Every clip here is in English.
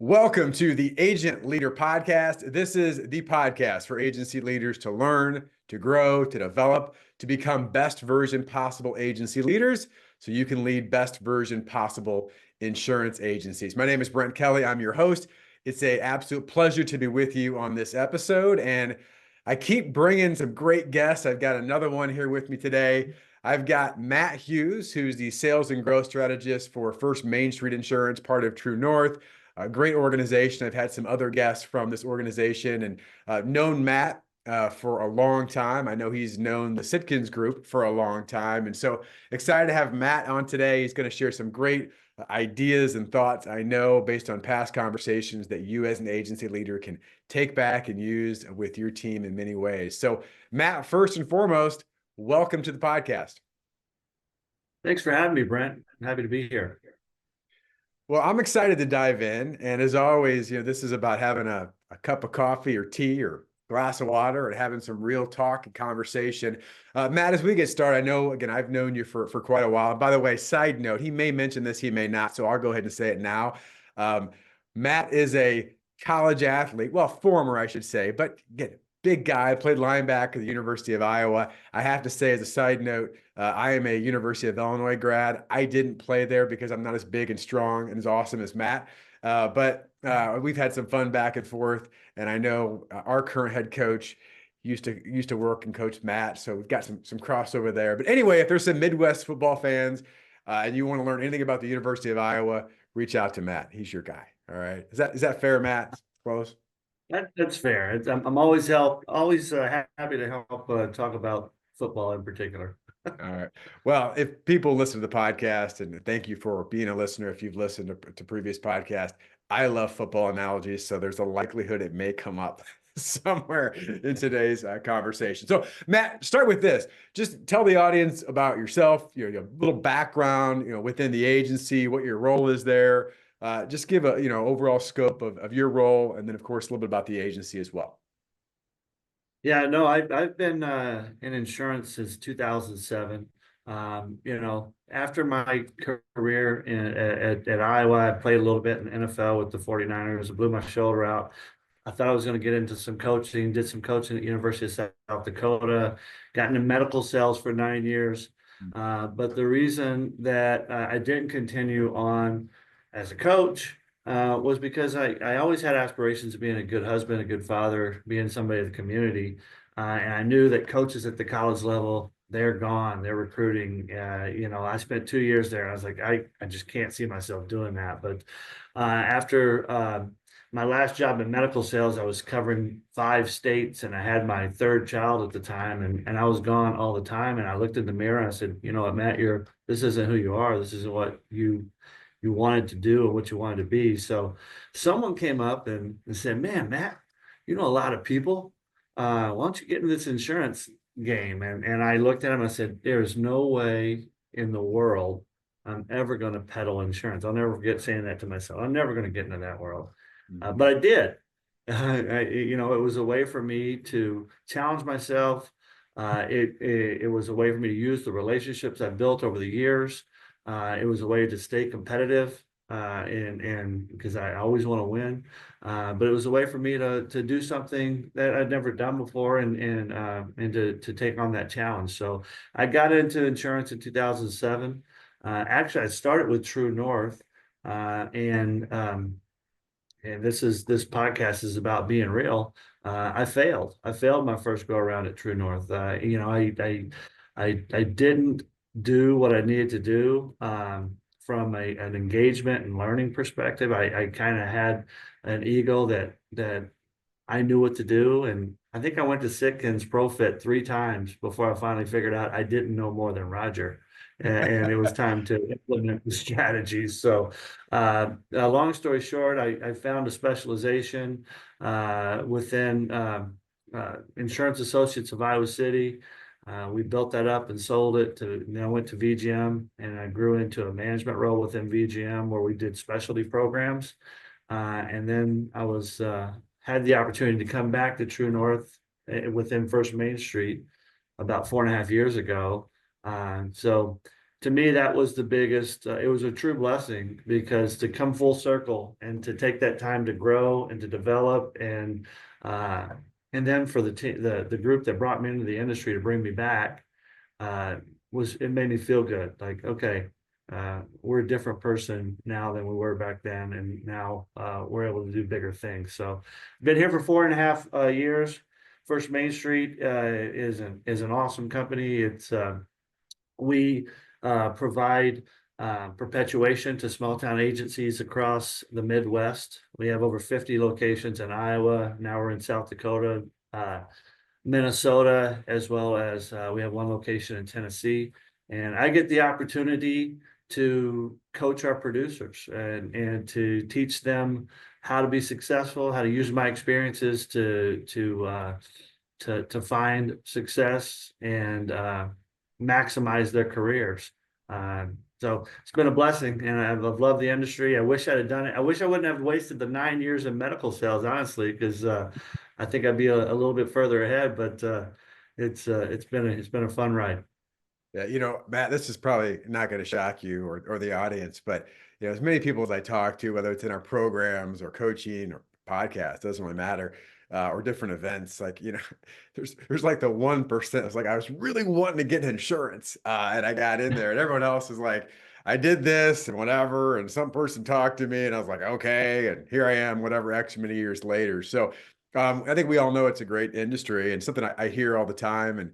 Welcome to the Agent Leader Podcast. This is the podcast for agency leaders to learn, to grow, to develop, to become best version possible agency leaders so you can lead best version possible insurance agencies. My name is Brent Kelly. I'm your host. It's an absolute pleasure to be with you on this episode. And I keep bringing some great guests. I've got another one here with me today. I've got Matt Hughes, who's the sales and growth strategist for First MainStreet Insurance, part of True North. A great organization. I've had some other guests from this organization and known Matt for a long time. I know he's known the Sitkins Group for a long time. And so excited to have Matt on today. He's going to share some great ideas and thoughts, I know, based on past conversations that you as an agency leader can take back and use with your team in many ways. So Matt, first and foremost, welcome to the podcast. Thanks for having me, Brent. I'm happy to be here. Well, I'm excited to dive in. And as always, this is about having a cup of coffee or tea or glass of water and having some real talk and conversation. Matt, as we get started, I know, again, I've known you for quite a while. By the way, side note, he may mention this, he may not. So I'll go ahead and say it now. Matt is a college athlete, well, former, I should say, but again, big guy, played linebacker at the University of Iowa. I have to say, as a side note, I am a University of Illinois grad. I didn't play there because I'm not as big and strong and as awesome as Matt. But we've had some fun back and forth. And I know our current head coach used to work and coach Matt. So we've got some crossover there. But anyway, if there's some Midwest football fans and you want to learn anything about the University of Iowa, reach out to Matt. He's your guy. All right. Is that fair, Matt? Close? That's fair. I'm always happy to help talk about football in particular. All right. Well, if people listen to the podcast, and thank you for being a listener, if you've listened to previous podcasts, I love football analogies, so there's a likelihood it may come up somewhere in today's conversation. So, Matt, start with this. Just tell the audience about yourself, your little background, within the agency, what your role is there. Just give a overall scope of your role, and then of course a little bit about the agency as well. Yeah, no, I've been in insurance since 2007. After my career at Iowa, I played a little bit in the NFL with the 49ers. I blew my shoulder out. I thought I was going to get into some coaching, did some coaching at University of South Dakota, got into medical sales for 9 years. But the reason that I didn't continue on as a coach was because I always had aspirations of being a good husband, a good father, being somebody of the community. And I knew that coaches at the college level, they're gone, they're recruiting. I spent 2 years there. I was like, I just can't see myself doing that. But after my last job in medical sales, I was covering 5 states and I had my 3rd child at the time, and I was gone all the time. And I looked in the mirror and I said, you know what, Matt, this isn't who you are. This isn't what you wanted to do and what you wanted to be. So someone came up and said, man, Matt, you know a lot of people. Why don't you get in this insurance game? And I looked at him and I said, there's no way in the world I'm ever going to peddle insurance. I'll never forget saying that to myself. I'm never going to get into that world. But I did. It was a way for me to challenge myself. It was a way for me to use the relationships I've built over the years. It was a way to stay competitive, and because I always want to win. But it was a way for me to do something that I'd never done before, and to take on that challenge. So I got into insurance in 2007. Actually, I started with True North, and this podcast is about being real. I failed. I failed my first go around at True North. I didn't do what I needed to do from an engagement and learning perspective. I kind of had an ego that I knew what to do. And I think I went to Sitkins ProFit 3 times before I finally figured out I didn't know more than Roger. And it was time to implement the strategies. So long story short, I found a specialization within Insurance Associates of Iowa City. We built that up and sold it then I went to VGM, and I grew into a management role within VGM where we did specialty programs. And then I had the opportunity to come back to True North within First MainStreet about 4.5 years ago. So to me, that was the biggest, it was a true blessing because to come full circle and to take that time to grow and to develop uh, and then for the group that brought me into the industry to bring me back, uh, it made me feel good. Like, okay, we're a different person now than we were back then. And now, we're able to do bigger things. So been here for 4.5 years. First MainStreet, is an awesome company. We provide perpetuation to small town agencies across the Midwest. We have over 50 locations in Iowa. Now we're in South Dakota, Minnesota, as well as we have one location in Tennessee. And I get the opportunity to coach our producers and to teach them how to be successful, how to use my experiences to find success and maximize their careers. So it's been a blessing, and I've loved the industry. I wish I'd have done it. I wish I wouldn't have wasted the 9 years in medical sales, honestly, because I think I'd be a little bit further ahead. But it's been a fun ride. Yeah, Matt, this is probably not going to shock you or the audience, but as many people as I talk to, whether it's in our programs or coaching or podcast, doesn't really matter, or different events, like there's like the 1%. It's like I was really wanting to get insurance, and I got in there, and everyone else is like, I did this and whatever, and some person talked to me, and I was like, okay, and here I am, whatever, X many years later. So, I think we all know it's a great industry and something I hear all the time, and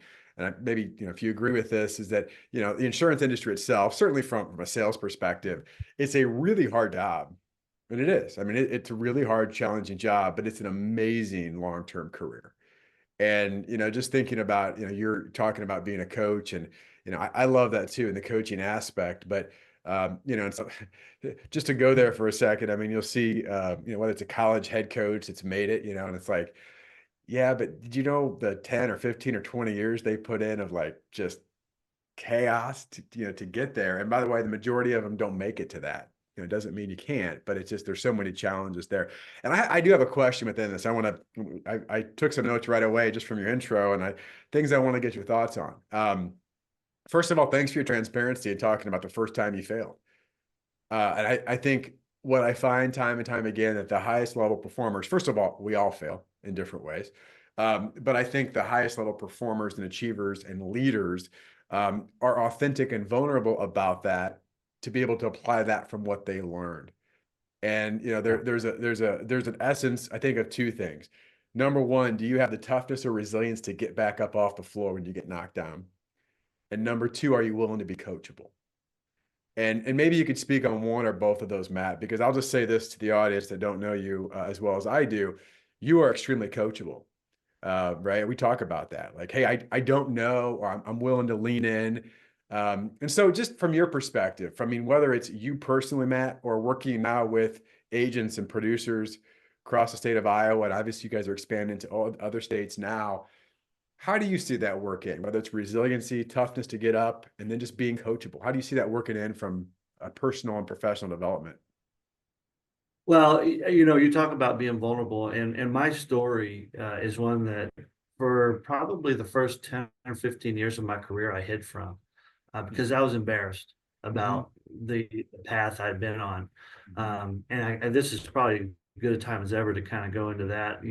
maybe if you agree with this, is that the insurance industry itself, certainly from a sales perspective, it's a really hard job, and it is. I mean, it's a really hard, challenging job, but it's an amazing long-term career. And just thinking about you're talking about being a coach, and I love that too in the coaching aspect. But and so just to go there for a second, I mean, you'll see whether it's a college head coach that's made it, and it's like, yeah, but did you know the 10 or 15 or 20 years they put in of like just chaos to get there? And by the way, the majority of them don't make it to that. It doesn't mean you can't, but it's just there's so many challenges there. And I do have a question within this. I took some notes right away just from your intro, and things I want to get your thoughts on. First of all, thanks for your transparency and talking about the first time you failed. And I think what I find time and time again that the highest level performers, first of all, we all fail in different ways. But I think the highest level performers and achievers and leaders are authentic and vulnerable about that to be able to apply that from what they learned. And there's an essence, I think, of two things. Number one, do you have the toughness or resilience to get back up off the floor when you get knocked down? And number two, are you willing to be coachable? And maybe you could speak on one or both of those, Matt, because I'll just say this to the audience that don't know you as well as I do. You are extremely coachable, right? We talk about that. Like, hey, I don't know, or I'm willing to lean in. And so just from your perspective, I mean, whether it's you personally, Matt, or working now with agents and producers across the state of Iowa, and obviously you guys are expanding to all other states now. How do you see that working? Whether it's resiliency, toughness to get up, and then just being coachable. How do you see that working in from a personal and professional development? Well, you talk about being vulnerable, and my story is one that for probably the first 10 or 15 years of my career, I hid from because I was embarrassed Mm-hmm. about the path I'd been on. And this is probably as good a time as ever to kind of go into that.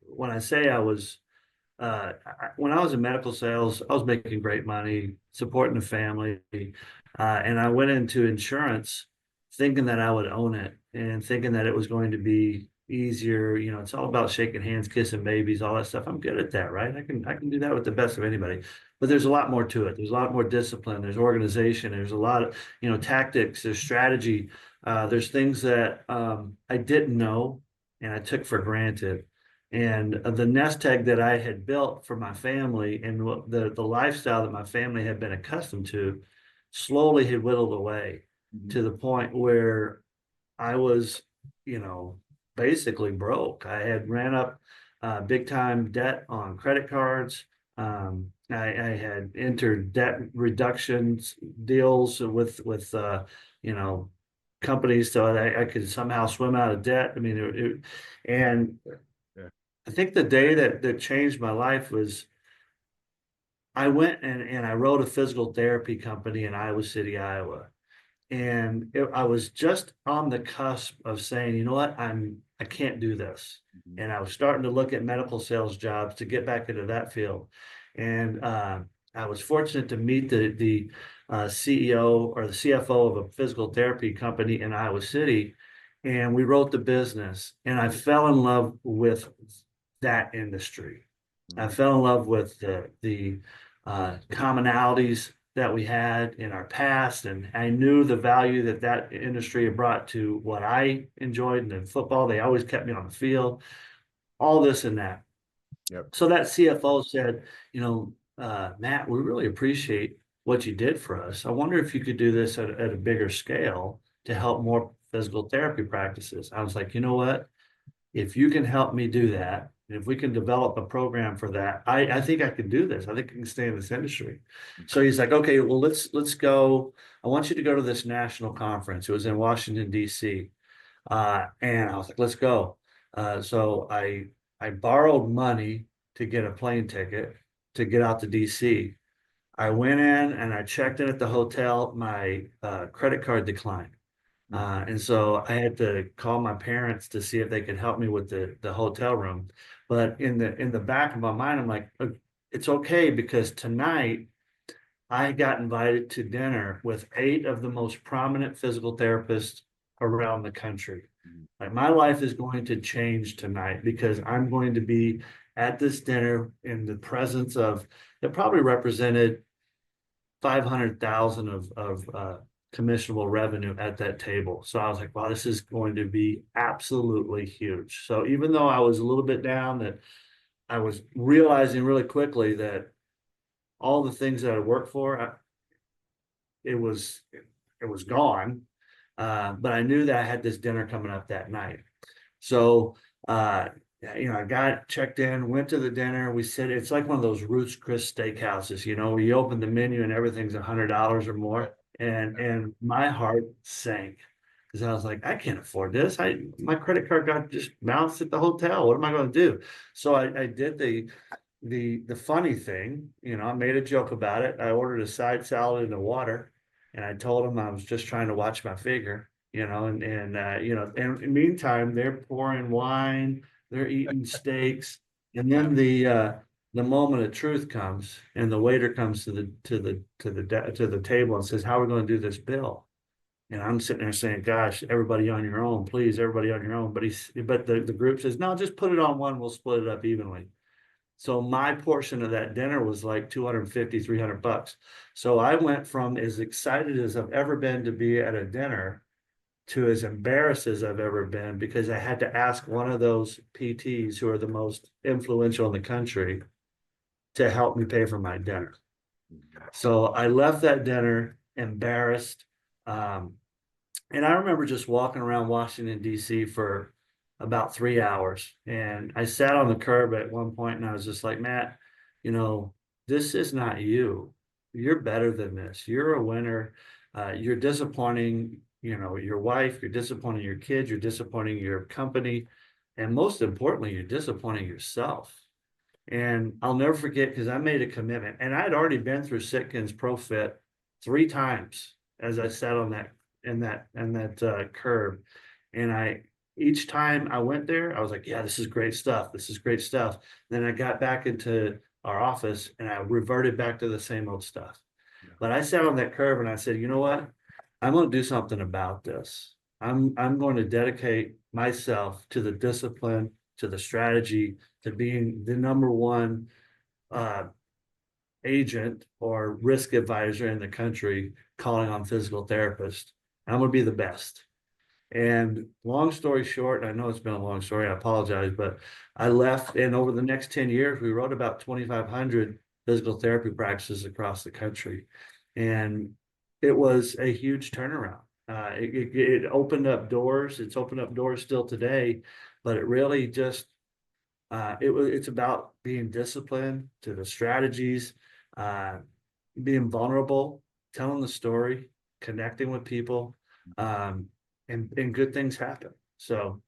When I say when I was in medical sales, I was making great money, supporting the family, and I went into insurance thinking that I would own it and thinking that it was going to be easier. It's all about shaking hands, kissing babies, all that stuff. I'm good at that, right? I can do that with the best of anybody. But there's a lot more to it. There's a lot more discipline. There's organization. There's a lot of tactics. There's strategy. There's things that I didn't know and I took for granted. And the nest egg that I had built for my family and the lifestyle that my family had been accustomed to slowly had whittled away to the point where I was, basically broke. I had ran up big time debt on credit cards. I had entered debt reductions deals with companies so that I could somehow swim out of debt. I mean, and Yeah. I think the day that changed my life was I went and I wrote a physical therapy company in Iowa City, Iowa. And I was just on the cusp of saying, you know what, I can't do this. Mhm. And I was starting to look at medical sales jobs to get back into that field. And I was fortunate to meet the CEO or the CFO of a physical therapy company in Iowa City. And we wrote the business, and I fell in love with that industry. I Mhm. fell in love with the commonalities that we had in our past, and I knew the value that that industry had brought to what I enjoyed in football. They always kept me on the field, all this and that. Yep. So that CFO said, Matt, we really appreciate what you did for us. I wonder if you could do this at a bigger scale to help more physical therapy practices. I was like, you know what? If you can help me do that, if we can develop a program for that, I think I can do this. I think I can stay in this industry. So he's like, okay, well, let's go. I want you to go to this national conference. It was in Washington, D.C. And I was like, let's go. So I borrowed money to get a plane ticket to get out to DC. I went in and I checked in at the hotel. My credit card declined. And so I had to call my parents to see if they could help me with the hotel room. But in the back of my mind, I'm like, it's okay because tonight I got invited to dinner with 8 of the most prominent physical therapists around the country. Mhm. Like my life is going to change tonight because I'm going to be at this dinner in the presence of that probably represented 500,000 of commissionable revenue at that table. So I was like, wow, this is going to be absolutely huge. So even though I was a little bit down, that I was realizing really quickly that all the things that I worked for, it was it was gone. But I knew that I had this dinner coming up that night. So uh, I got checked in, went to the dinner. We said it's like one of those Ruth's Chris steakhouses, where you open the menu and everything's $100 or more. And my heart sank because I was like, I can't afford this. My credit card got just bounced at the hotel. What am I going to do? So I did the funny thing, I made a joke about it. I ordered a side salad and a water, and I told him I was just trying to watch my figure, and in the meantime, they're pouring wine, they're eating steaks, and then the moment of truth comes, and the waiter comes to the table and says, "How are we going to do this bill?" And I'm sitting there saying, "Gosh, everybody on your own, please, everybody on your own." But the group says, "No, just put it on one. We'll split it up evenly." So my portion of that dinner was like 250, $300. So I went from as excited as I've ever been to be at a dinner to as embarrassed as I've ever been because I had to ask one of those PTs who are the most influential in the country to help me pay for my dinner. So I left that dinner embarrassed. Um, and I remember just walking around Washington, D.C. for about 3 hours. And I sat on the curb at one point and I was just like, Matt, you know, this is not you. You're better than this. You're a winner. You're disappointing, your wife, you're disappointing your kids, you're disappointing your company. And most importantly, you're disappointing yourself. And I'll never forget because I made a commitment and I'd already been through Sitkins ProFit 3 times as I sat on that curb. And each time I went there, I was like, yeah, this is great stuff. This is great stuff. Then I got back into our office and I reverted back to the same old stuff. But I sat on that curb and I said, you know what? I'm going to do something about this. I'm going to dedicate myself to the discipline, to the strategy, to being the number one uh, agent or risk advisor in the country calling on physical therapists. I'm going to be the best. And long story short, I know it's been a long story, I apologize, but I left. And over the next 10 years, we wrote about 2,500 physical therapy practices across the country. And it was a huge turnaround. It opened up doors. It's opened up doors still today, but it really just it's about being disciplined to the strategies, uh, being vulnerable, telling the story, connecting with people, and good things happen. So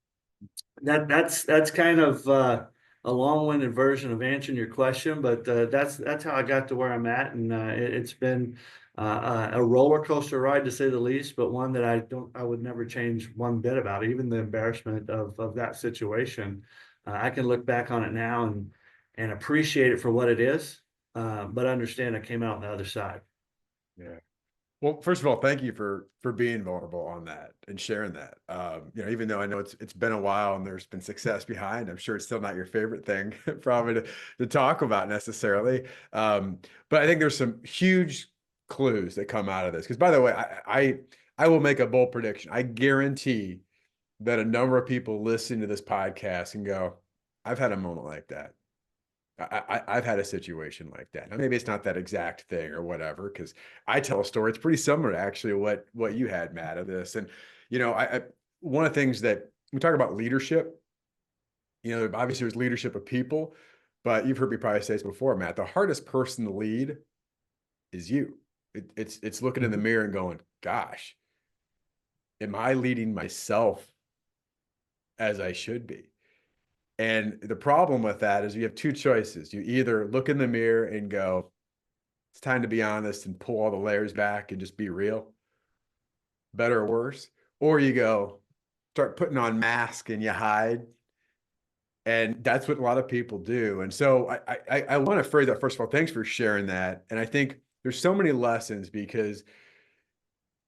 that's kind of a long-winded version of answering your question, but that's how I got to where I'm at, and it's been a roller coaster ride to say the least, but one that I would never change one bit about. Even the embarrassment of that situation, I can look back on it now and appreciate it for what it is, but understand I came out on the other side. Yeah. Well, first of all, thank you for being vulnerable on that and sharing that. Even though I know it's been a while and there's been success behind, I'm sure it's still not your favorite thing probably to talk about necessarily. But I think there's some huge clues that come out of this. Because by the way, I will make a bold prediction. I guarantee that a number of people listening to this podcast and go, I've had a moment like that. I've had a situation like that. Now, maybe it's not that exact thing or whatever, because I tell a story. It's pretty similar to actually what you had, Matt, of this. And one of the things that we talk about leadership, obviously there's leadership of people, but you've heard me probably say this before, Matt. The hardest person to lead is you. It's looking in the mirror and going, gosh, am I leading myself as I should be? And the problem with that is you have two choices. You either look in the mirror and go, it's time to be honest and pull all the layers back and just be real, better or worse. Or you go, start putting on mask and you hide. And that's what a lot of people do. And so I want to phrase that, first of all, thanks for sharing that. And I think there's so many lessons because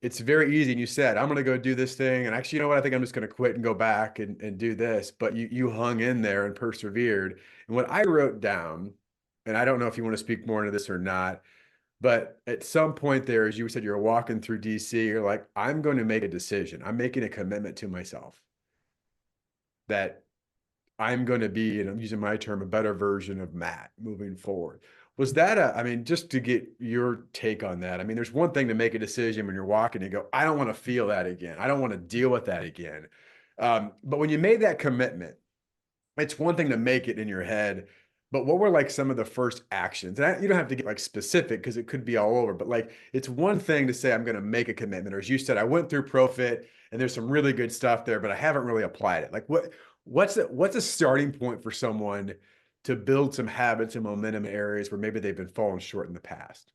it's very easy. And you said, I'm going to go do this thing. And actually, you know what? I think I'm just going to quit and go back and do this. But you hung in there and persevered. And what I wrote down, and I don't know if you want to speak more into this or not, but at some point there, as you said, you're walking through DC, you're like, I'm going to make a decision. I'm making a commitment to myself that I'm going to be, and I'm using my term, a better version of Matt moving forward. Was that just to get your take on that. I mean, there's one thing to make a decision when you're walking and you go, I don't want to feel that again. I don't want to deal with that again. But when you made that commitment, it's one thing to make it in your head, but what were like some of the first actions? And you don't have to get like specific because it could be all over, but like it's one thing to say, I'm going to make a commitment. Or as you said, I went through Profit and there's some really good stuff there, but I haven't really applied it. Like what's a starting point for someone to build some habits and momentum areas where maybe they've been falling short in the past?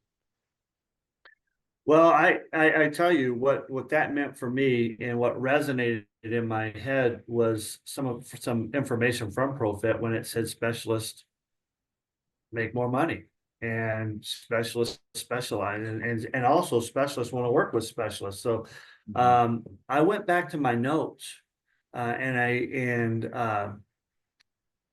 Well, I tell you what that meant for me and what resonated in my head was some information from Profit when it said specialists make more money and specialists specialize and also specialists want to work with specialists. So I went back to my notes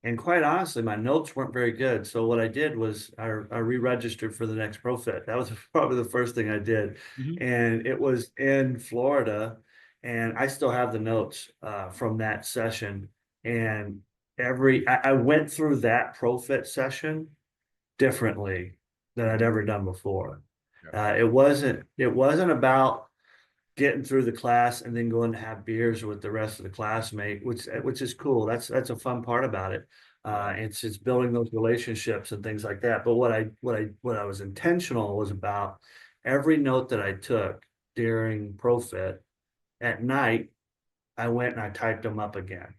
and quite honestly, my notes weren't very good. So what I did was I re-registered for the next Profit. That was probably the first thing I did. Mhm. And it was in Florida. And I still have the notes from that session. And I went through that Profit session differently than I'd ever done before. Yeah. It wasn't about getting through the class and then going to have beers with the rest of the classmate, which is cool. That's a fun part about it. It's building those relationships and things like that. But what I was intentional was about every note that I took during Profit at night, I went and I typed them up again.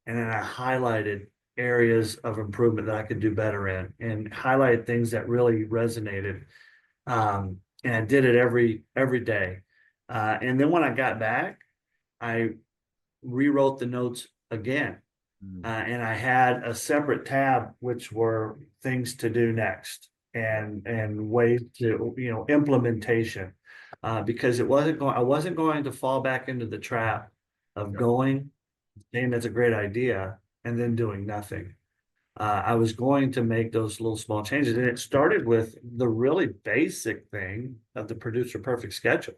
And then I highlighted areas of improvement that I could do better in and highlighted things that really resonated. And I did it every day. And then when I got back, I rewrote the notes again. And I had a separate tab, which were things to do next and ways to, implementation. Because I wasn't going to fall back into the trap of going, saying that's a great idea, and then doing nothing. I was going to make those little small changes. And it started with the really basic thing of the producer perfect schedule.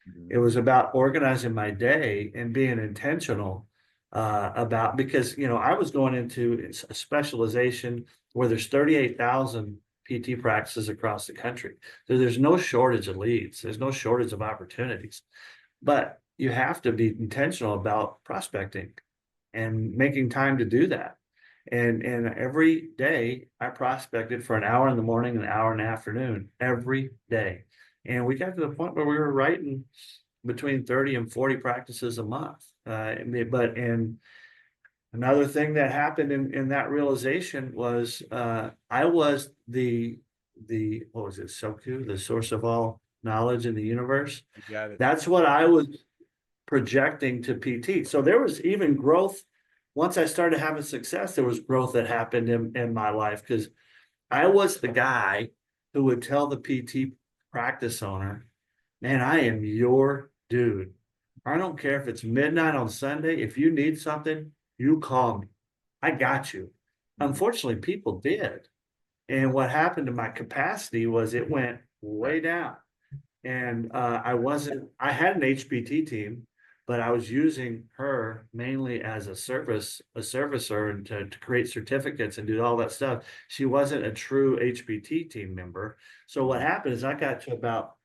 Mhm. It was about organizing my day and being intentional about, because, I was going into a specialization where there's 38,000 PT practices across the country. So there's no shortage of leads. There's no shortage of opportunities, but you have to be intentional about prospecting and making time to do that. And every day I prospected for an hour in the morning, an hour in the afternoon, every day. And we got to the point where we were writing between 30 and 40 practices a month. Another thing that happened in that realization was I was the what was it, Soku, the source of all knowledge in the universe. You got it. That's what I was projecting to PT. So there was even growth. Once I started having success, there was growth that happened in my life, because I was the guy who would tell the PT practice owner, man, I am your dude. I don't care if it's midnight on Sunday. If you need something, you call me. I got you. Unfortunately, people did. And what happened to my capacity was it went way down. And I had an HPT team, but I was using her mainly as a servicer, and to create certificates and do all that stuff. She wasn't a true HPT team member. So what happened is I got to about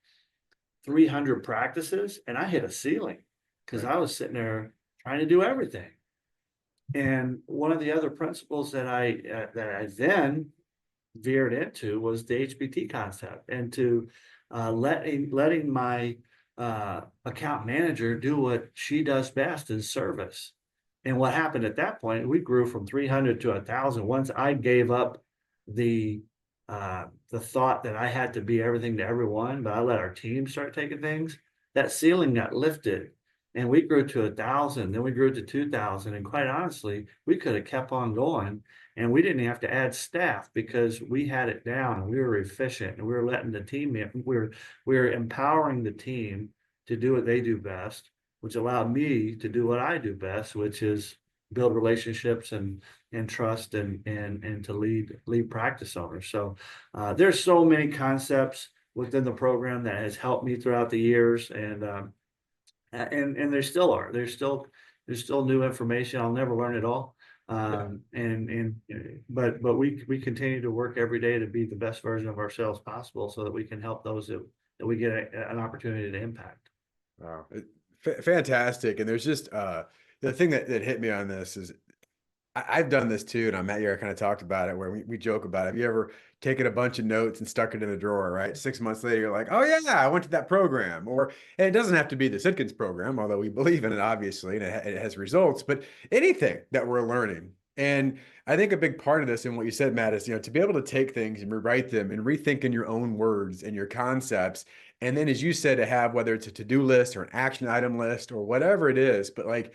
300 practices and I hit a ceiling, because I was sitting there trying to do everything. And one of the other principles that I then veered into was the HPT concept, and to letting my account manager do what she does best, is service. And what happened at that point, we grew from 300 to 1,000. Once I gave up the thought that I had to be everything to everyone, but I let our team start taking things, that ceiling got lifted. And we grew to 1,000, then we grew to 2,000. And quite honestly, we could have kept on going, and we didn't have to add staff, because we had it down and we were efficient, and we were letting the team in. We were empowering the team to do what they do best, which allowed me to do what I do best, which is build relationships and trust, and to lead practice owners. So there's so many concepts within the program that has helped me throughout the years, and there still are. There's still new information. I'll never learn it all. But we continue to work every day to be the best version of ourselves possible, so that we can help those that we get an opportunity to impact. Wow. Fantastic. And there's just the thing that hit me on this is I've done this too, and Matt, you kind of talked about it, where we joke about it. Have you ever taken a bunch of notes and stuck it in a drawer, right? 6 months later, you're like, oh yeah, I went to that program. And it doesn't have to be the Sitkins program, although we believe in it, obviously, and it has results, but anything that we're learning. And I think a big part of this, and what you said, Matt, is, to be able to take things and rewrite them and rethink in your own words and your concepts. And then, as you said, to have, whether it's a to-do list or an action item list or whatever it is, but like,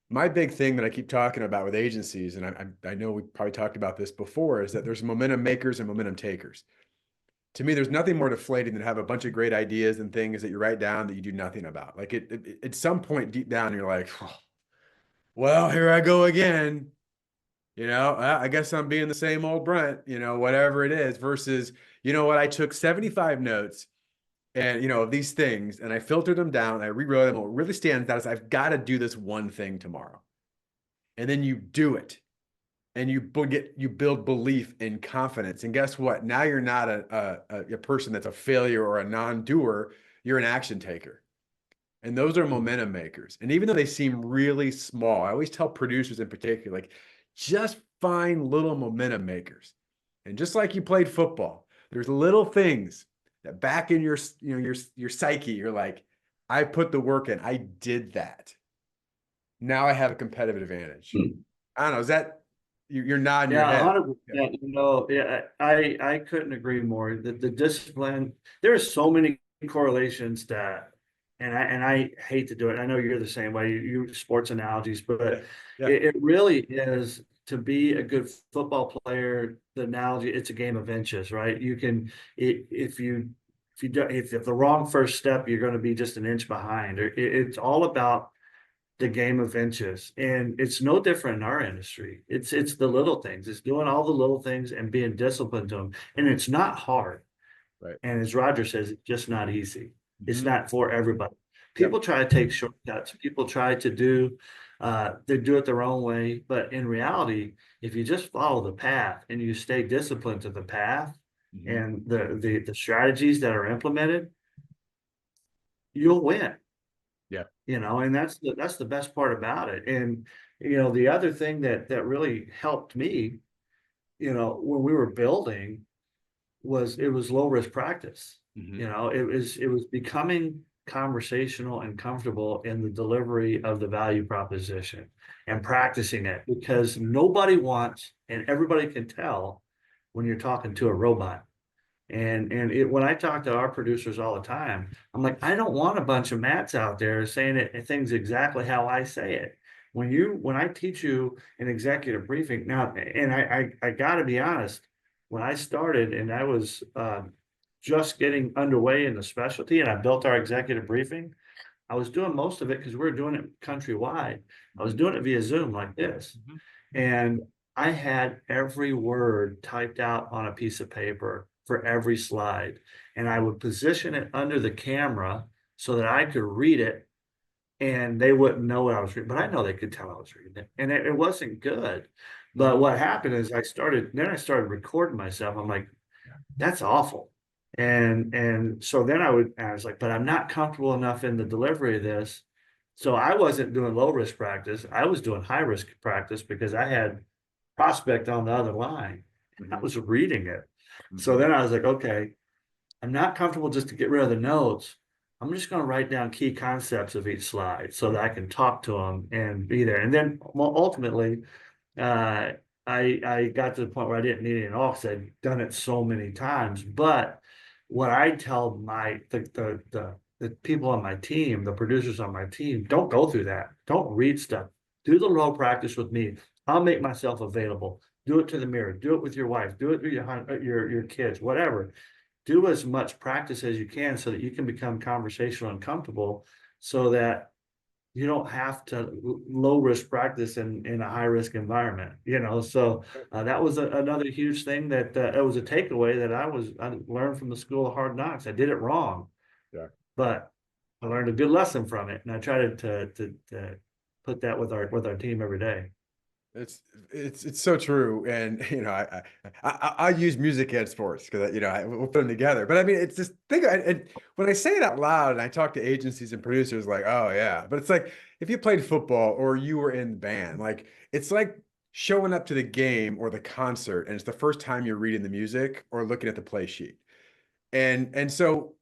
my big thing that I keep talking about with agencies, and I know we probably talked about this before, is that there's momentum makers and momentum takers. To me, there's nothing more deflating than have a bunch of great ideas and things that you write down that you do nothing about. Like at some point deep down, you're like, oh, well, here I go again. I guess I'm being the same old Brent, whatever it is, versus, you know what, I took 75 notes and, of these things, and I filtered them down, I rewrote them. What really stands out is I've got to do this one thing tomorrow. And then you do it, and you build belief and confidence. And guess what? Now you're not a person that's a failure or a non-doer. You're an action taker. And those are momentum makers. And even though they seem really small, I always tell producers in particular, like, just find little momentum makers. And just like you played football, there's little things that back in your psyche, you're like, I put the work in, I did that. Now I have a competitive advantage. I don't know, is that you're nodding your head? 100%. I couldn't agree more. The discipline, there are so many correlations that, and I hate to do it. I know you're the same way. You sports analogies, but it really is. To be a good football player, the analogy, it's a game of inches, right? You can, if the wrong first step, you're going to be just an inch behind. It's all about the game of inches, and it's no different in our industry. It's the little things. It's doing all the little things and being disciplined to them, and it's not hard. Right. And as Roger says, it's just not easy. It's not for everybody. People try to take shortcuts. People try to they do it their own way. But in reality, if you just follow the path and you stay disciplined to the path and the strategies that are implemented, you'll win. Yeah. And that's the best part about it. And the other thing that really helped me, when we were building, was it was low risk practice. It was becoming conversational and comfortable in the delivery of the value proposition and practicing it, because nobody wants, and everybody can tell when you're talking to a robot. When I talk to our producers all the time, I'm like, I don't want a bunch of Matts out there saying things exactly how I say it. When I teach you an executive briefing now, and I got to be honest, when I started and I was just getting underway in the specialty, and I built our executive briefing, I was doing most of it because we were doing it countrywide. I was doing it via Zoom like this, and I had every word typed out on a piece of paper for every slide, and I would position it under the camera so that I could read it, and they wouldn't know what I was reading, but I know they could tell I was reading it, and it wasn't good. But what happened is I started recording myself. I'm like, that's awful. And so then I was like, but I'm not comfortable enough in the delivery of this. So I wasn't doing low risk practice. I was doing high risk practice because I had prospect on the other line. I was reading it. So then I was like, okay, I'm not comfortable just to get rid of the notes. I'm just going to write down key concepts of each slide so that I can talk to them and be there. And then ultimately, uh, I got to the point where I didn't need it at all because I'd done it so many times. But what I tell the people on my team, the producers on my team, don't go through that. Don't read stuff. Do the role practice with me. I'll make myself available. Do it to the mirror. Do it with your wife. Do it with your kids. Whatever. Do as much practice as you can so that you can become conversational and comfortable, so that you don't have to low risk practice in a high risk environment, so that was another huge thing that it was a takeaway that I learned from the school of hard knocks. I did it wrong, Yeah. but I learned a good lesson from it, and I try to put that with our team every day. It's so true, and I use music and sports because we'll put them together. But I mean, it's this thing, and when I say it out loud, and I talk to agencies and producers, like, oh yeah, but it's like if you played football or you were in band, like it's like showing up to the game or the concert, and it's the first time you're reading the music or looking at the play sheet, and so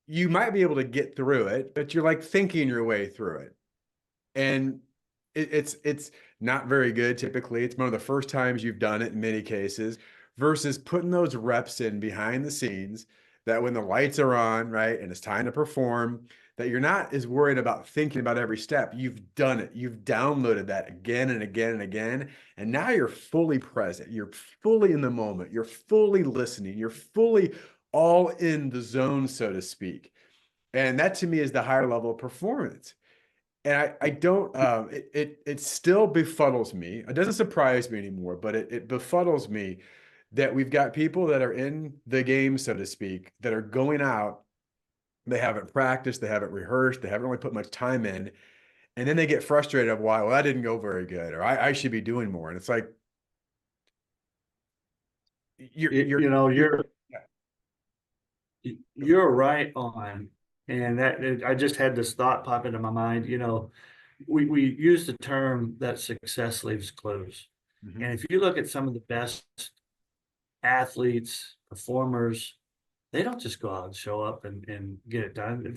you might be able to get through it, but you're like thinking your way through it. And it's not very good typically. It's one of the first times you've done it in many cases, versus putting those reps in behind the scenes, that when the lights are on, right, and it's time to perform, that you're not as worried about thinking about every step. You've done it. You've downloaded that again and again and again. And now you're fully present. You're fully in the moment. You're fully listening. You're fully all in the zone, so to speak. And that to me is the higher level of performance. And I don't it still befuddles me. It doesn't surprise me anymore, but it befuddles me that we've got people that are in the game, so to speak, that are going out, they haven't practiced, they haven't rehearsed, they haven't really put much time in, and then they get frustrated of why, well, that didn't go very good, or I should be doing more. And it's like you're yeah. You're right on. And I just had this thought pop into my mind. We use the term that success leaves clues. Mhm. And if you look at some of the best athletes, performers, they don't just go out and show up and get it done.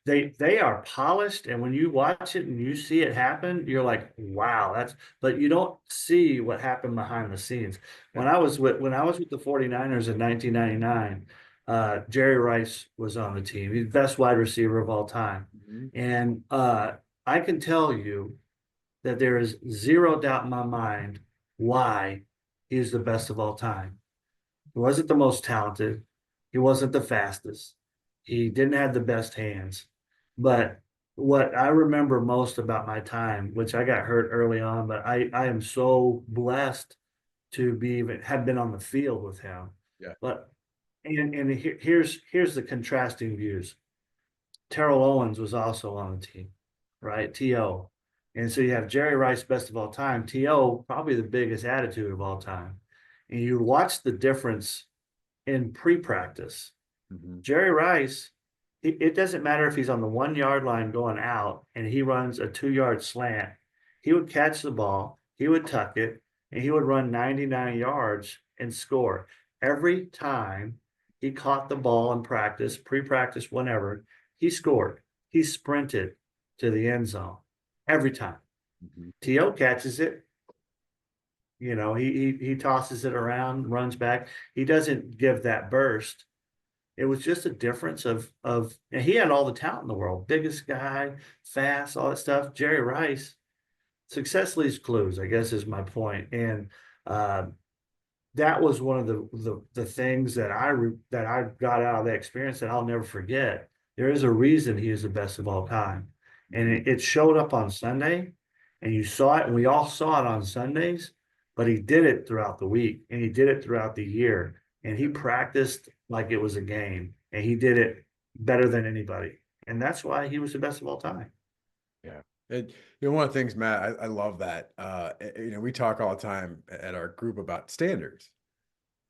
They are polished, and when you watch it and you see it happen, you're like, wow, but you don't see what happened behind the scenes. When I was with the 49ers in 1999, Jerry Rice was on the team. He's the best wide receiver of all time. Mhm. And I can tell you that there is zero doubt in my mind why he's the best of all time. He wasn't the most talented. He wasn't the fastest. He didn't have the best hands. But what I remember most about my time, which I got hurt early on, but I am so blessed to have been on the field with him. Yeah. But here's the contrasting views. Terrell Owens was also on the team, right? T.O. And so you have Jerry Rice, best of all time. T.O., probably the biggest attitude of all time. And you watch the difference in pre-practice. Mhm. Jerry Rice, it doesn't matter if he's on the 1 yard line going out and he runs a 2 yard slant. He would catch the ball, he would tuck it, and he would run 99 yards and score. Every time he caught the ball in practice, pre-practice, whenever, he scored. He sprinted to the end zone every time. Mhm. T.O. catches it. He tosses it around, runs back. He doesn't give that burst. It was just a difference and he had all the talent in the world, biggest guy, fast, all that stuff. Jerry Rice, success leaves clues, I guess is my point. And uh, that was one of the things that I got out of that experience that I'll never forget. There is a reason he is the best of all time, and it showed up on Sunday, and you saw it, and we all saw it on Sundays. But he did it throughout the week, and he did it throughout the year, and he practiced like it was a game, and he did it better than anybody, and that's why he was the best of all time. Yeah. One of the things, Matt, I love that. We talk all the time at our group about standards.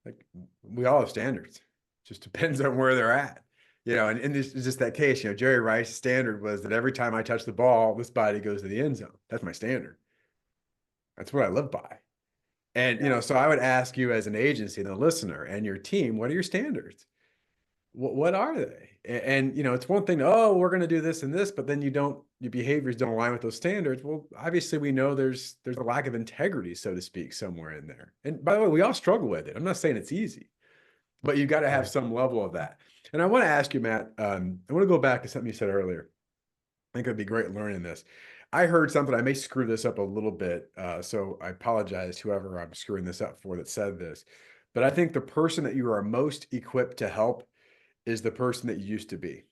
Like we all have standards. Just depends on where they're at. And this is just that case. Jerry Rice's standard was that every time I touch the ball, this body goes to the end zone. That's my standard. That's what I live by. And so I would ask you as an agency, the listener, and your team, what are your standards? What are they? And it's one thing to, oh, we're going to do this and this, but then your behaviors don't align with those standards. Well, obviously we know there's a lack of integrity, so to speak, somewhere in there. And by the way, we all struggle with it. I'm not saying it's easy, but you've got to have some level of that. And I want to ask you, Matt, I want to go back to something you said earlier. I think it'd be great learning this. I heard something, I may screw this up a little bit. So I apologize, whoever I'm screwing this up for that said this, but I think the person that you are most equipped to help is the person that you used to be,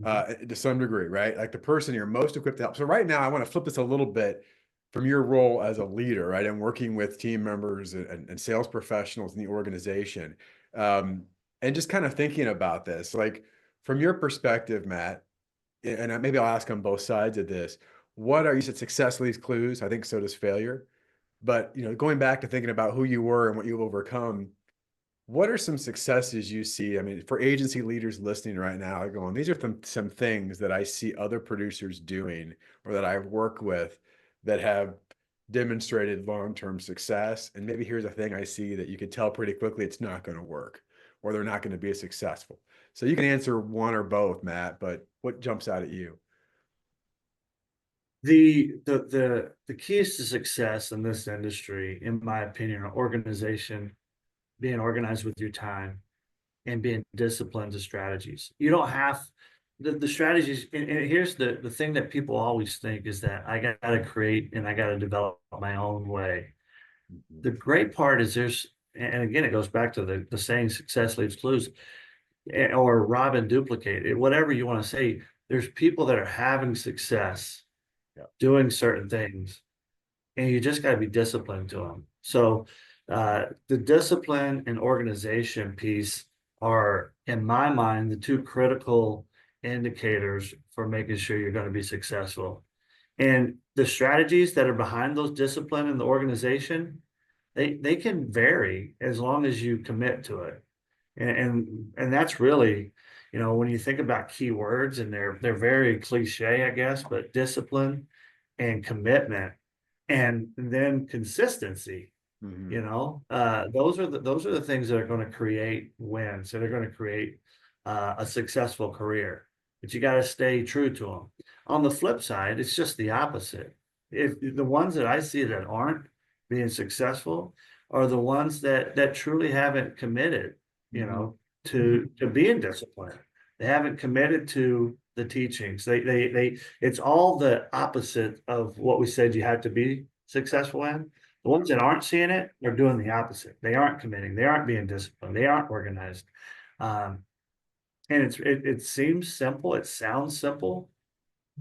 to some degree, right? Like the person you're most equipped to help. So right now, I want to flip this a little bit from your role as a leader, right? And working with team members and sales professionals in the organization. And just kind of thinking about this, like from your perspective, Matt, and maybe I'll ask on both sides of this. You said success leaves clues. I think so does failure. But, going back to thinking about who you were and what you've overcome, what are some successes you see? I mean, for agency leaders listening right now, going, these are some things that I see other producers doing or that I've worked with that have demonstrated long-term success. And maybe here's a thing I see that you could tell pretty quickly it's not going to work or they're not going to be as successful. So you can answer one or both, Matt, but what jumps out at you? The keys to success in this industry, in my opinion, are organization, being organized with your time, and being disciplined to strategies. You don't have the strategies. And here's the thing that people always think is that I got to create and I got to develop my own way. The great part is and again, it goes back to the saying, success leaves clues, or rob and duplicate it, whatever you want to say. There's people that are having success doing certain things, and you just got to be disciplined to them. So the discipline and organization piece are, in my mind, the two critical indicators for making sure you're going to be successful. And the strategies that are behind those discipline and the organization, they can vary as long as you commit to it. And that's really, when you think about keywords, and they're very cliche, I guess, but discipline and commitment and then consistency. Those are the things that are going to create wins, that are going to create a successful career. But you got to stay true to them. On the flip side, it's just the opposite. If the ones that I see that aren't being successful are the ones that truly haven't committed, to being disciplined. They haven't committed to the teachings. It's all the opposite of what we said you had to be successful in. The ones that aren't seeing it are doing the opposite. They aren't committing. They aren't being disciplined. They aren't organized. And it seems simple. It sounds simple,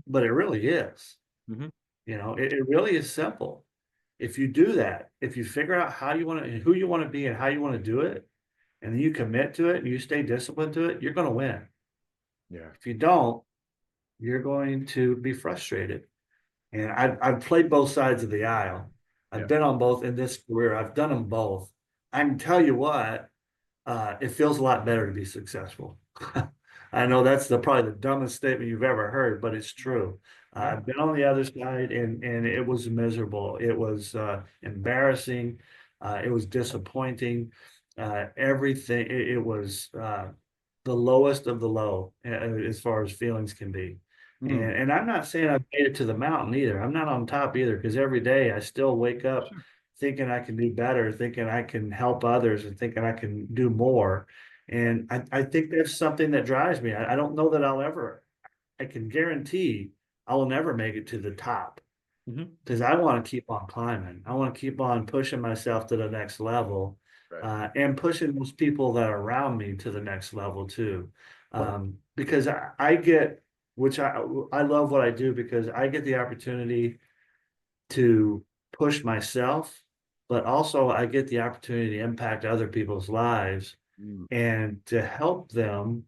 but it really is. Mm-hmm. It really is simple. If you do that, if you figure out how you want to, who you want to be and how you want to do it, and then you commit to it and you stay disciplined to it, you're going to win. Yeah. If you don't, you're going to be frustrated. And I've played both sides of the aisle. I've been on both in this career. I've done them both. I can tell you what, it feels a lot better to be successful. I know that's probably the dumbest statement you've ever heard, but it's true. I've been on the other side, and it was miserable. It was embarrassing. It was disappointing. Everything. It was the lowest of the low as far as feelings can be. Mm, And I'm not saying I've made it to the mountain either. I'm not on top either, because every day I still wake up sure. thinking I can do better, thinking I can help others, and thinking I can do more. And I think that's something that drives me. I don't know that I can guarantee I will never make it to the top, Mhm. because I want to keep on climbing. I want to keep on pushing myself to the next level, Right. and pushing those people that are around me to the next level too. Well, Because I get, which I love what I do, because I get the opportunity to push myself, but also I get the opportunity to impact other people's lives mm, and to help them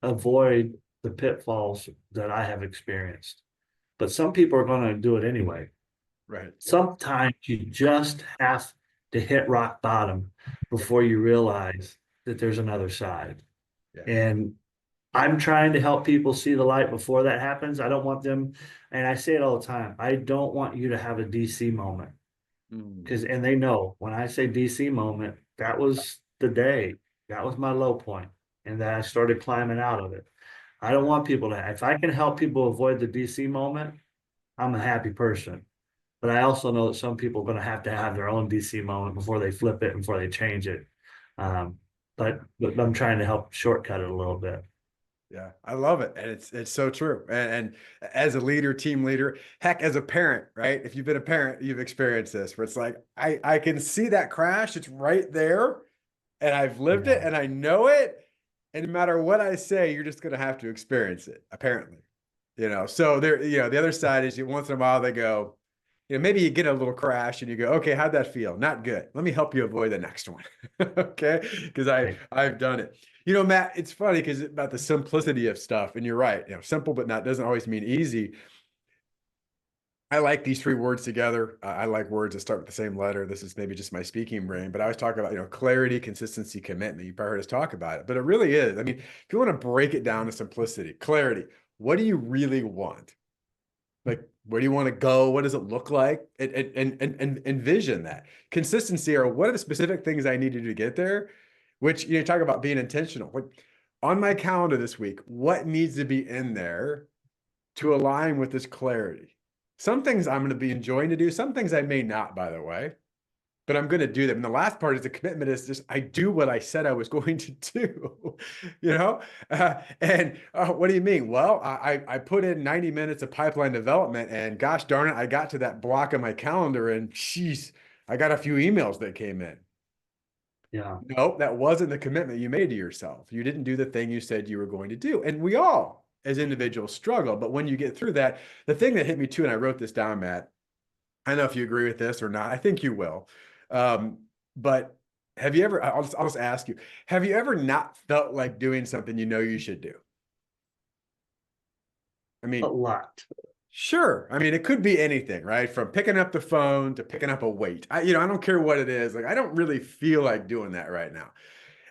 avoid the pitfalls that I have experienced. But some people are going to do it anyway. right. Sometimes you just have to hit rock bottom before you realize that there's another side. Yeah. And I'm trying to help people see the light before that happens. I don't want them, and I say it all the time, I don't want you to have a DC moment. Mm, Because, and they know when I say DC moment, that was the day, that was my low point, and then I started climbing out of it. I don't want people to, if I can help people avoid the DC moment, I'm a happy person. But I also know that some people are going to have their own DC moment before they flip it, before they change it. Um, but I'm trying to help shortcut it a little bit. yeah, I love it, and it's so true. And as a leader, team leader, heck, as a parent, right? If you've been a parent, you've experienced this, where it's like I can see that crash. It's right there, and I've lived it, Yeah. and I know it. And no matter what I say, you're just going to have to experience it, apparently. So there, the other side is once in a while they go, maybe you get a little crash and you go, okay, how'd that feel? Not good. Let me help you avoid the next one. Okay. Because Right. I've done it. Matt, it's funny because about the simplicity of stuff, and you're right, simple but not doesn't always mean easy. I like these three words together. I like words that start with the same letter. This is maybe just my speaking brain, but I was talking about, clarity, consistency, commitment. You probably heard us talk about it, but it really is. I mean, if you want to break it down to simplicity, clarity, what do you really want? Like, where do you want to go? What does it look like? And envision that. Consistency, or what are the specific things I need to do to get there? Which, talk about being intentional. Like, on my calendar this week, what needs to be in there to align with this clarity? Some things I'm going to be enjoying to do, some things I may not, by the way, but I'm going to do them. And the last part is the commitment is just I do what I said I was going to do, what do you mean? Well, I put in 90 minutes of pipeline development, and gosh darn it, I got to that block of my calendar, and geez, I got a few emails that came in. Yeah. Nope, that wasn't the commitment you made to yourself. You didn't do the thing you said you were going to do. And we all, as individuals, struggle. But when you get through that, the thing that hit me too, and I wrote this down, Matt, I don't know if you agree with this or not. I think you will. Um, but have you ever, I'll just ask you, have you ever not felt like doing something you know you should do? I A mean, lot. sure. I mean, it could be anything, right? From picking up the phone to picking up a weight. I don't care what it is. Like, I don't really feel like doing that right now.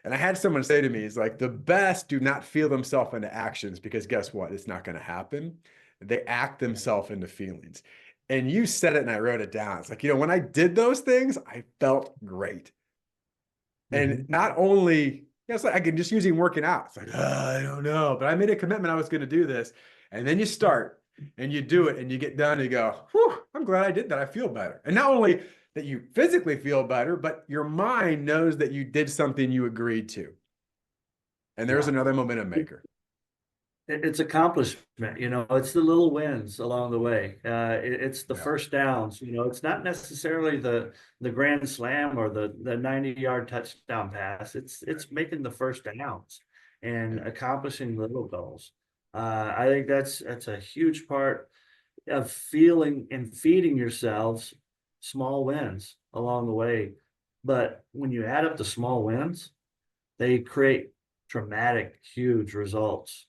And I had someone say to me, "It's like the best do not feel themselves into actions, because guess what? It's not going to happen. They act themselves into feelings." And you said it, and I wrote it down. It's like, when I did those things, I felt great. And Mhm. not only, it's like I can just using working out. It's like, I don't know, but I made a commitment I was going to do this. And then you start and you do it and you get done and you go, whew, I'm glad I did that. I feel better. And not only that you physically feel better, but your mind knows that you did something you agreed to. And there's Yeah. another momentum maker. It's accomplishment, it's the little wins along the way. It's the Yeah. first downs, it's not necessarily the grand slam or the 90-yard touchdown pass. It's making the first downs and Yeah. accomplishing little goals. I think that's a huge part of feeling and feeding yourselves small wins along the way. But when you add up the small wins, they create dramatic, huge results.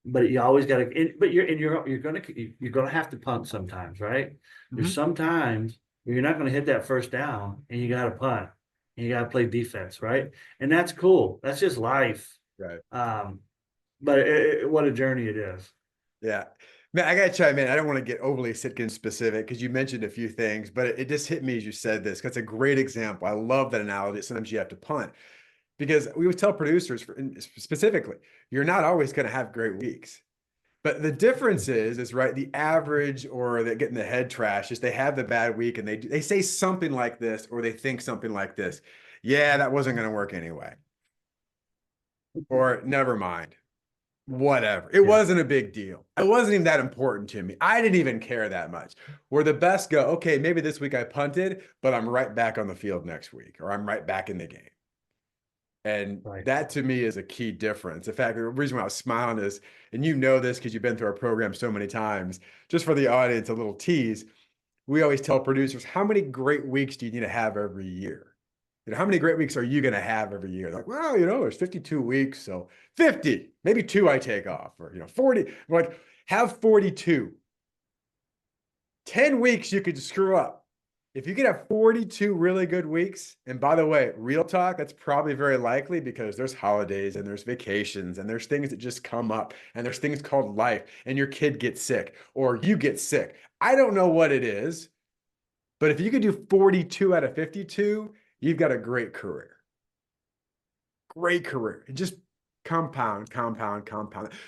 But you always got to, but you're gonna have to punt sometimes, right? There's Mhm. sometimes where you're not gonna hit that first down, and you got to punt, and you got to play defense, right? And that's cool. That's just life. Right. Um, but what a journey it is. Yeah. Man, I gotta chime in. I don't want to get overly Sitkin specific because you mentioned a few things, but it just hit me as you said this. That's a great example. I love that analogy. Sometimes you have to punt. because we would tell producers specifically, you're not always going to have great weeks. But the difference is right, the average or they get in the head trash is they have the bad week and they say something like this or they think something like this. Yeah, that wasn't going to work anyway. Or never mind. Whatever. It Yeah. wasn't a big deal. It wasn't even that important to me. I didn't even care that much. Where the best go, okay, maybe this week I punted, but I'm right back on the field next week, or I'm right back in the game. And Right. that to me is a key difference. In fact, the reason why I was smiling is, and you know this because you've been through our program so many times, just for the audience, a little tease. We always tell producers, how many great weeks do you need to have every year? How many great weeks are you going to have every year? Like, well, there's 52 weeks, so 50, maybe 2 I take off, or 40. We're like, have 42. 10 weeks you could screw up. If you could have 42 really good weeks, and by the way, real talk, that's probably very likely because there's holidays and there's vacations and there's things that just come up and there's things called life and your kid gets sick or you get sick. I don't know what it is, but if you could do 42 out of 52, you've got a great career. Great career. And just compound.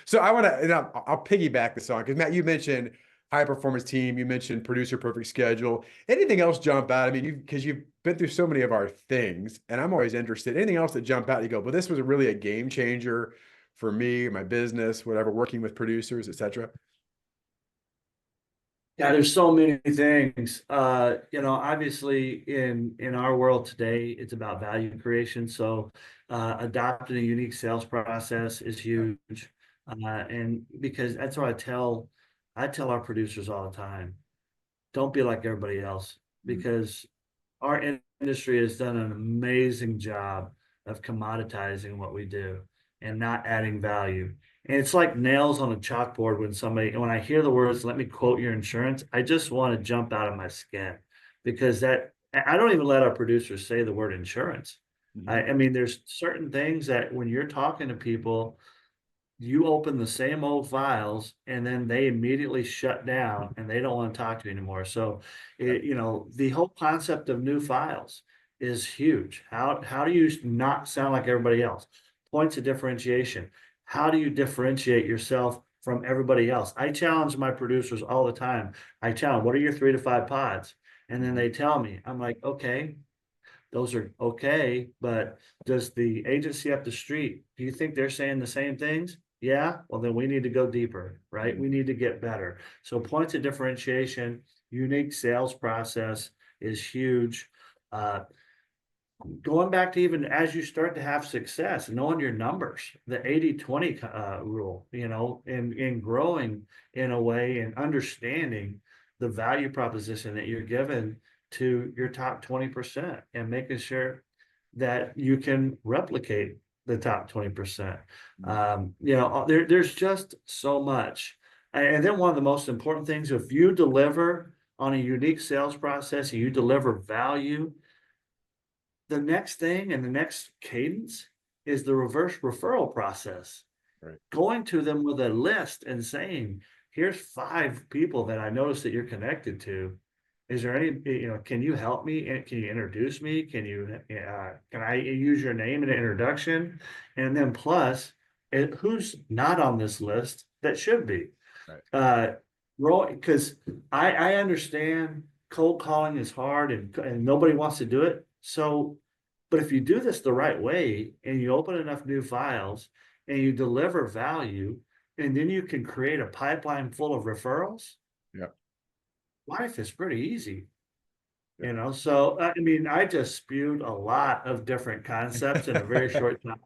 So I want to, I'll piggyback this on because Matt, you mentioned high performance team, you mentioned producer perfect schedule. Anything else jump out? I mean, because you've been through so many of our things, and I'm always interested. Anything else that jump out? You go, well, this was really a game changer for me, my business, whatever, working with producers, etc. Yeah, there's so many things. Obviously in our world today, it's about value creation. So adopting a unique sales process is huge. And because that's what I tell our producers all the time, don't be like everybody else, because our industry has done an amazing job of commoditizing what we do and not adding value. And it's like nails on a chalkboard when I hear the words, let me quote your insurance, I just want to jump out of my skin, because I don't even let our producers say the word insurance. Mm-hmm. I mean, there's certain things that when you're talking to people, you open the same old files and then they immediately shut down and they don't want to talk to you anymore. So, the whole concept of new files is huge. How do you not sound like everybody else? Points of differentiation. How do you differentiate yourself from everybody else? I challenge my producers all the time. I challenge, what are your 3 to 5 pods? And then they tell me, I'm like, okay, those are okay, but does the agency up the street, do you think they're saying the same things? Yeah, well, then we need to go deeper, right? We need to get better. So points of differentiation, unique sales process is huge. Going back to even as you start to have success, knowing your numbers, the 80-20 rule, in growing in a way and understanding the value proposition that you're given to your top 20% and making sure that you can replicate the top 20%. There's just so much. And then one of the most important things, if you deliver on a unique sales process and you deliver value, the next thing and the next cadence is the reverse referral process. Right. Going to them with a list and saying, here's 5 people that I noticed that you're connected to. Is there any, can you help me? Can you introduce me? Can I use your name in an introduction? And then plus, who's not on this list that should be? Right. Because I understand cold calling is hard and nobody wants to do it. So, but if you do this the right way and you open enough new files and you deliver value, and then you can create a pipeline full of referrals, Yeah. life is pretty easy. Yeah. So I mean, I just spewed a lot of different concepts in a very short time,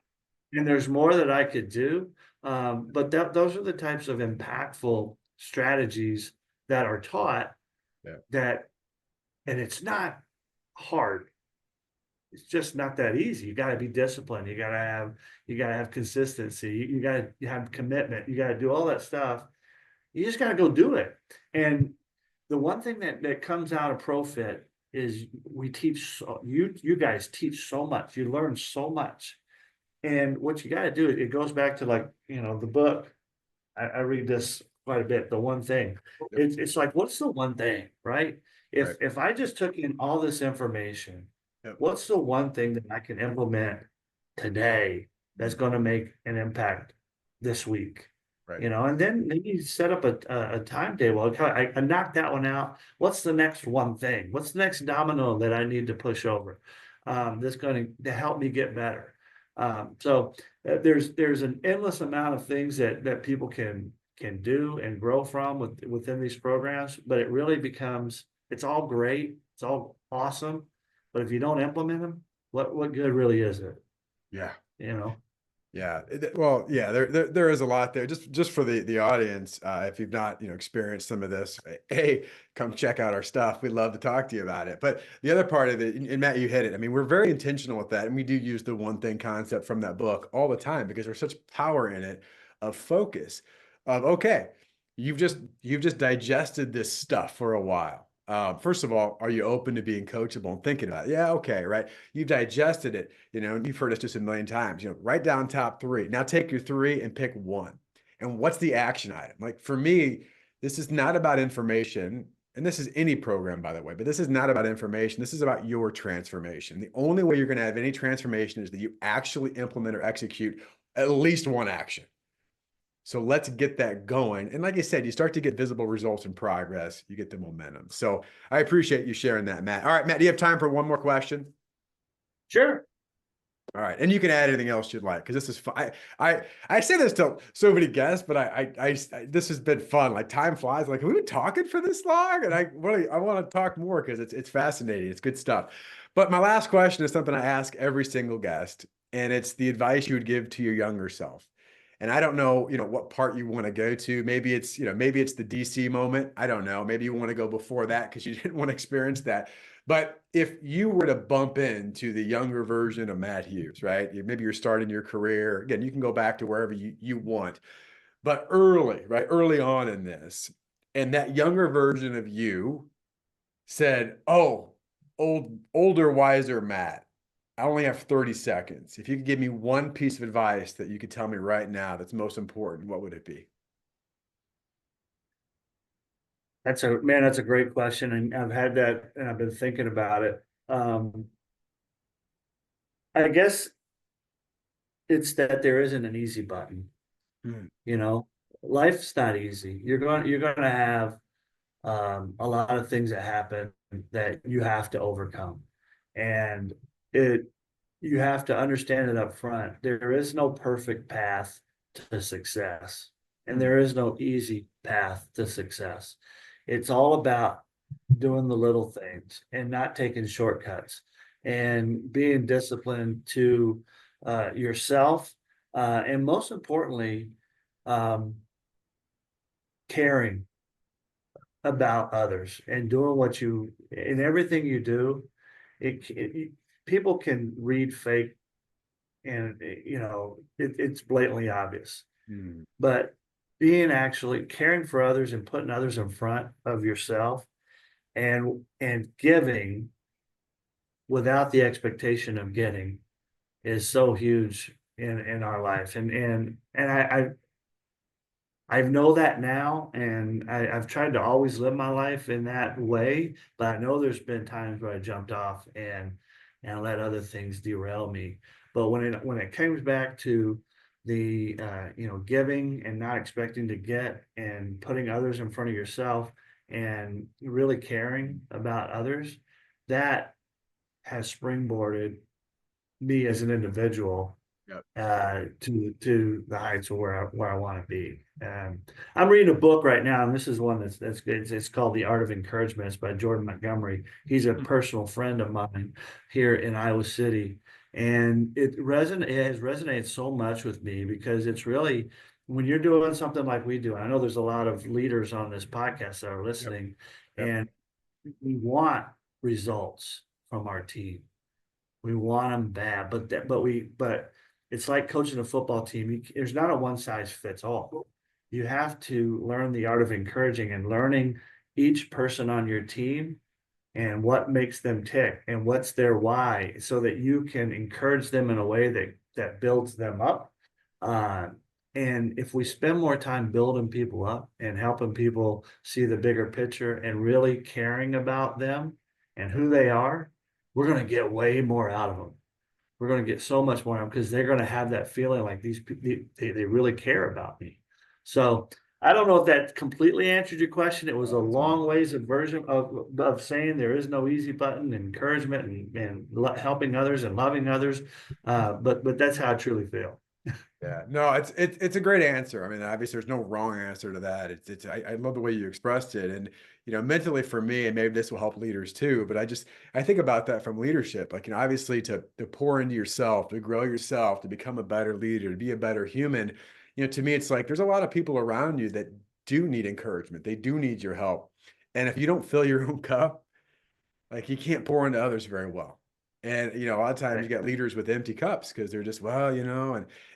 and there's more that I could do. But those are the types of impactful strategies that are taught Yeah. and it's not hard. It's just not that easy. You got to be disciplined. You got to have consistency. You got to have commitment. You got to do all that stuff. You just got to go do it. And the one thing that comes out of ProFit is we teach, you guys teach so much. You learn so much. And what you got to do, it goes back to the book. I read this quite a bit. The one thing, it's like, what's the one thing, right? If I just took in all this information, Yep. what's the one thing that I can implement today that's going to make an impact this week. Right. And then you set up a timetable. Okay, I knocked that one out. What's the next one thing? What's the next domino that I need to push over? That's going to help me get better. So there's an endless amount of things that people can do and grow from within these programs, but it really becomes, it's all great, it's all awesome, but if you don't implement them, what good really is it? Yeah. Yeah. Well, yeah, there is a lot there. Just for the audience, if you've not, experienced some of this, hey, come check out our stuff. We'd love to talk to you about it. But the other part of it, and Matt, you hit it. I mean, we're very intentional with that, and we do use the one thing concept from that book all the time because there's such power in it of focus. Of okay, you've just digested this stuff for a while. First of all, are you open to being coachable and thinking about it? Yeah, okay, right. You've digested it, and you've heard us just a million times. Write down top three. Now take your three and pick one. And what's the action item? Like for me, this is not about information, and this is any program, by the way, but this is not about information. This is about your transformation. The only way you're going to have any transformation is that you actually implement or execute at least one action. So let's get that going. And like I said, you start to get visible results and progress. You get the momentum. So I appreciate you sharing that, Matt. All right, Matt, do you have time for one more question? Sure. All right. And you can add anything else you'd like, because this is fun. I say this to so many guests, but I this has been fun. Like time flies. Like, have we been talking for this long? And I want to talk more because it's fascinating. It's good stuff. But my last question is something I ask every single guest, and it's the advice you would give to your younger self. And I don't know, what part you want to go to. Maybe it's, maybe it's the DC moment. I don't know. Maybe you want to go before that because you didn't want to experience that. But if you were to bump into the younger version of Matt Hughes, right? Maybe you're starting your career. Again, you can go back to wherever you want, but early on in this, and that younger version of you said, "Oh, older, wiser Matt, I only have 30 seconds. If you could give me one piece of advice that you could tell me right now that's most important, what would it be?" That's a great question. And I've had that and I've been thinking about it. I guess it's that there isn't an easy button. Hmm. Life's not easy. You're gonna have a lot of things that happen that you have to overcome. And it you have to understand it up front. There is no perfect path to success, and there is no easy path to success. It's all about doing the little things and not taking shortcuts and being disciplined to yourself, and most importantly, um, caring about others and doing what you in everything you do. People can read fake, and it's blatantly obvious, Hmm. but being actually caring for others and putting others in front of yourself, and giving without the expectation of getting, is so huge in our life. And I know that now, and I've tried to always live my life in that way, but I know there's been times where I jumped off and let other things derail me. But when it comes back to the giving and not expecting to get, and putting others in front of yourself and really caring about others, that has springboarded me as an individual Yep. to the heights of where I want to be. I'm reading a book right now, and this is one that's good. It's called The Art of Encouragement. It's by Jordan Montgomery. He's a personal friend of mine here in Iowa City, and it has resonated so much with me, because it's really, when you're doing something like we do. I know there's a lot of leaders on this podcast that are listening, Yep. and we want results from our team. We want them bad, but it's like coaching a football team. There's not a one size fits all. You have to learn the art of encouraging and learning each person on your team and what makes them tick and what's their why, so that you can encourage them in a way that builds them up. Uh, and if we spend more time building people up and helping people see the bigger picture and really caring about them and who they are, we're going to get way more out of them. we're going to get so much more because they're going to have that feeling like they really care about me. So I don't know if that completely answered your question. It was a long ways of version of saying there is no easy button, encouragement and helping others and loving others. But that's how I truly feel. Yeah, no, it's a great answer. I mean, obviously, there's no wrong answer to that. I love the way you expressed it, and mentally for me, and maybe this will help leaders too. But I think about that from leadership, like obviously to pour into yourself, to grow yourself, to become a better leader, to be a better human. To me, it's like there's a lot of people around you that do need encouragement. They do need your help, and if you don't fill your own cup, like you can't pour into others very well. And a lot of times you Right. get leaders with empty cups because they're just, well,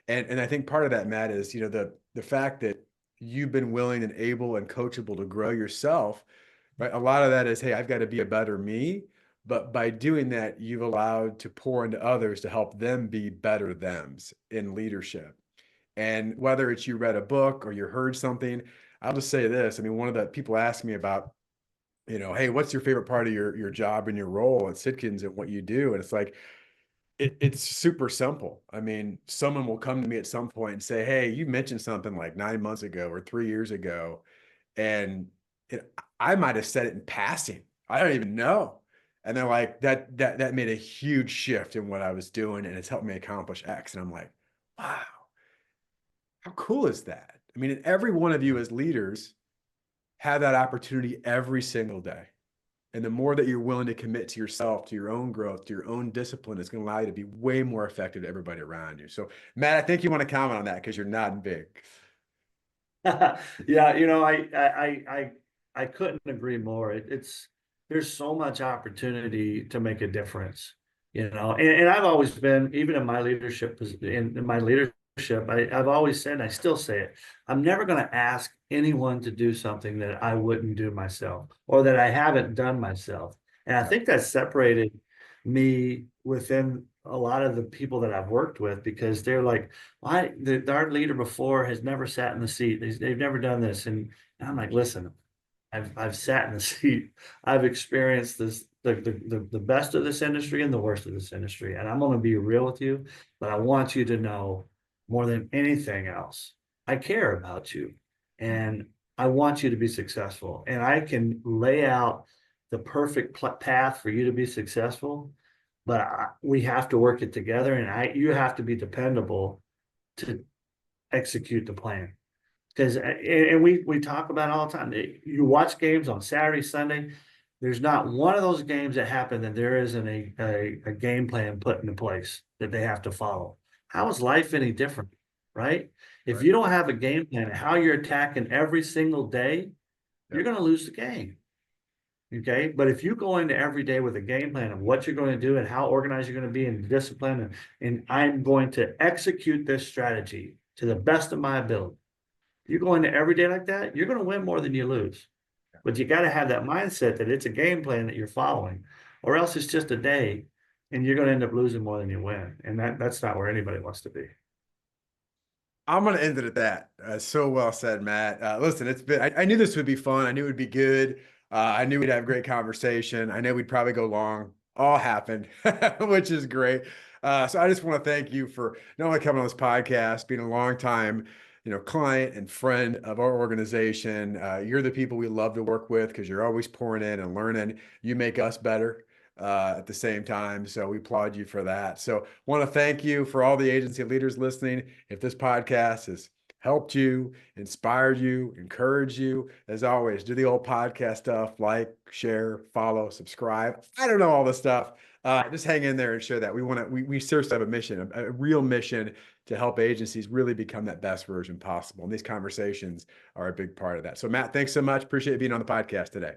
and I think part of that, Matt, is, the fact that you've been willing and able and coachable to grow yourself, right? A lot of that is, hey, I've got to be a better me. But by doing that, you've allowed to pour into others to help them be better thems in leadership. And whether it's you read a book or you heard something, I'll just say this. I mean, one of the people ask me about, hey, what's your favorite part of your job and your role at Sitkins and what you do? And it's like, it's super simple. I mean, someone will come to me at some point and say, hey, you mentioned something like 9 months ago or 3 years ago. And I might have said it in passing. I don't even know. And they're like, that made a huge shift in what I was doing. And it's helped me accomplish X. And I'm like, wow, how cool is that? I mean, and every one of you as leaders have that opportunity every single day. And the more that you're willing to commit to yourself, to your own growth, to your own discipline, it's going to allow you to be way more effective to everybody around you. So, Matt, I think you want to comment on that because you're nodding big. Yeah, I couldn't agree more. It's there's so much opportunity to make a difference, and I've always been, even in my leadership, in my leadership, I've always said, and I still say it, I'm never going to ask anyone to do something that I wouldn't do myself or that I haven't done myself. And I Yeah. think that separated me within a lot of the people that I've worked with because they're like, our leader before has never sat in the seat. They've never done this. And I'm like, listen, I've sat in the seat. I've experienced this, the best of this industry and the worst of this industry. And I'm going to be real with you, but I want you to know more than anything else, I care about you and I want you to be successful. And I can lay out the perfect path for you to be successful, but we have to work it together, and you have to be dependable to execute the plan. Because and we talk about it all the time. You watch games on Saturday, Sunday. There's not one of those games that happen that there isn't a game plan put into place that they have to follow. How is life any different, right? If Right. you don't have a game plan, how you're attacking every single day, you're Yep. going to lose the game. Okay. But if you go into every day with a game plan of what you're going to do and how organized you're going to be and discipline, and I'm going to execute this strategy to the best of my ability. You go into every day like that, you're going to win more than you lose. But you got to have that mindset that it's a game plan that you're following, or else it's just a day and you're going to end up losing more than you win. And that's not where anybody wants to be. I'm going to end it at that. So well said, Matt. Listen, I knew this would be fun. I knew it would be good. I knew we'd have great conversation. I know we'd probably go long. All happened, which is great. So I just want to thank you for not only coming on this podcast, being a long time, client and friend of our organization. You're the people we love to work with because you're always pouring in and learning. You make us better at the same time. So we applaud you for that. So want to thank you for all the agency leaders listening. If this podcast has helped you, inspired you, encouraged you, as always, do the old podcast stuff, like, share, follow, subscribe. I don't know all this stuff. Just hang in there and share that. We seriously have a mission, a real mission to help agencies really become that best version possible. And these conversations are a big part of that. So Matt, thanks so much. Appreciate you being on the podcast today.